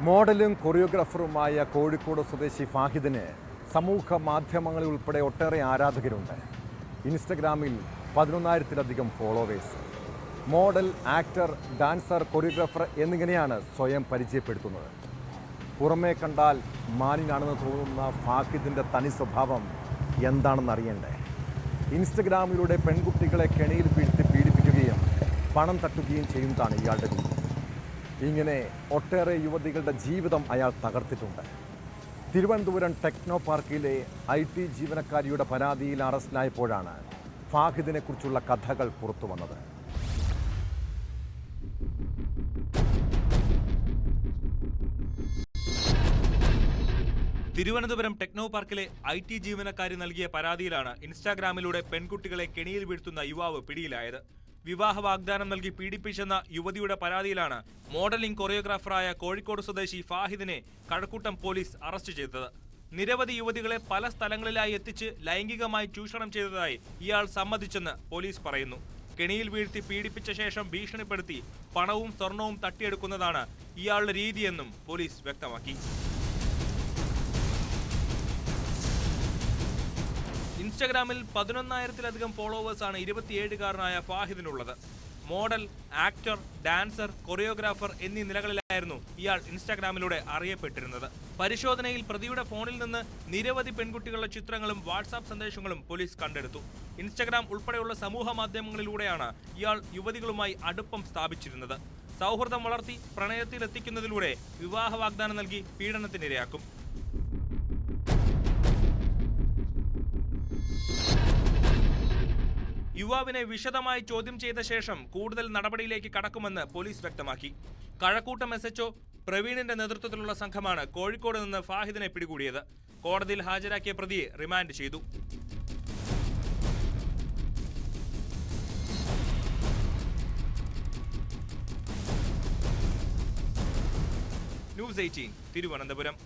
മോഡലും കൊറിയോഗ്രാഫറുമായ കോഴിക്കോട് സ്വദേശി ഫാഹിദിന് സമൂഹ മാധ്യമങ്ങളിൽ ഉൾപ്പെടെ ഒട്ടേറെ ആരാധകരുണ്ട്. ഇൻസ്റ്റഗ്രാമിൽ 11,000-ലധികം followers. Model, actor, dancer, choreographer എന്നിങ്ങനെയാണ് സ്വയം പരിചയപ്പെടുത്തുന്നത്. പുറമേ കണ്ടാൽ മാന്യനാണെന്ന് തോന്നുന്ന ഫാഹിദിൻ്റെ തനി സ്വഭാവം എന്താണെന്ന് അറിയണ്ടേ? ഇൻസ്റ്റഗ്രാമിലൂടെ പെൺകുട്ടികളെ കെണിയിൽ വീഴ്ത്തി പീഡിപ്പിക്കുകയും പണം തട്ടുകയും ചെയ്യുന്നതാണ് ഇയാളുടെ രീതി. ഇങ്ങനെ ഒട്ടേറെ യുവതികളുടെ ജീവിതം അയാൾ തകർത്തിട്ടുണ്ട്. തിരുവനന്തപുരം ടെക്നോ പാർക്കിലെ IT ജീവനക്കാരിയുടെ പരാതിയിൽ അറസ്റ്റിലായപ്പോഴാണ് ഫാഹിദിനെ കുറിച്ചുള്ള കഥകൾ പുറത്തു വന്നത്. തിരുവനന്തപുരം ടെക്നോ പാർക്കിലെ IT ജീവനക്കാരി നൽകിയ പരാതിയിലാണ് ഇൻസ്റ്റാഗ്രാമിലൂടെ പെൺകുട്ടികളെ കെണിയിൽ വീഴ്ത്തുന്ന യുവാവ് പിടിയിലായത്. വിവാഹ വാഗ്ദാനം നൽകി പീഡിപ്പിച്ചെന്ന യുവതിയുടെ പരാതിയിലാണ് മോഡലിംഗ് കൊറിയോഗ്രാഫറായ കോഴിക്കോട് സ്വദേശി ഫാഹിദിനെ കഴക്കൂട്ടം പോലീസ് അറസ്റ്റ് ചെയ്തത്. നിരവധി യുവതികളെ പല സ്ഥലങ്ങളിലായി എത്തിച്ച് ലൈംഗികമായി ചൂഷണം ചെയ്തതായി ഇയാൾ സമ്മതിച്ചെന്ന് പോലീസ് പറയുന്നു. കെണിയിൽ വീഴ്ത്തി പീഡിപ്പിച്ച ശേഷം ഭീഷണിപ്പെടുത്തി പണവും സ്വർണവും തട്ടിയെടുക്കുന്നതാണ് ഇയാളുടെ രീതിയെന്നും പോലീസ് വ്യക്തമാക്കി. ഇൻസ്റ്റഗ്രാമിൽ 11,000-ലധികം ഫോളോവേഴ്സാണ് 27-കാരനായ ഫാഹിദിനുള്ളത്. മോഡൽ, ആക്ടർ, ഡാൻസർ, കൊറിയോഗ്രാഫർ എന്നീ നിലകളിലായിരുന്നു ഇയാൾ ഇൻസ്റ്റാഗ്രാമിലൂടെ അറിയപ്പെട്ടിരുന്നത്. പരിശോധനയിൽ പ്രതിയുടെ ഫോണിൽ നിന്ന് നിരവധി പെൺകുട്ടികളുടെ ചിത്രങ്ങളും വാട്സാപ്പ് സന്ദേശങ്ങളും പോലീസ് കണ്ടെടുത്തു. ഇൻസ്റ്റഗ്രാം ഉൾപ്പെടെയുള്ള സമൂഹ മാധ്യമങ്ങളിലൂടെയാണ് ഇയാൾ യുവതികളുമായി അടുപ്പം സ്ഥാപിച്ചിരുന്നത്. സൗഹൃദം വളർത്തി പ്രണയത്തിലെത്തിക്കുന്നതിലൂടെ വിവാഹ വാഗ്ദാനം നൽകി പീഡനത്തിനിരയാക്കും. യുവാവിനെ വിശദമായി ചോദ്യം ചെയ്ത ശേഷം കൂടുതൽ നടപടിയിലേക്ക് കടക്കുമെന്ന് പോലീസ് വ്യക്തമാക്കി. കഴക്കൂട്ടം SHO പ്രവീണിന്റെ നേതൃത്വത്തിലുള്ള സംഘമാണ് കോഴിക്കോട് നിന്ന് ഫാഹിദിനെ പിടികൂടിയത്. കോടതിയിൽ ഹാജരാക്കിയ പ്രതിയെ റിമാൻഡ് ചെയ്തു. ന്യൂസ് 18 തിരുവനന്തപുരം.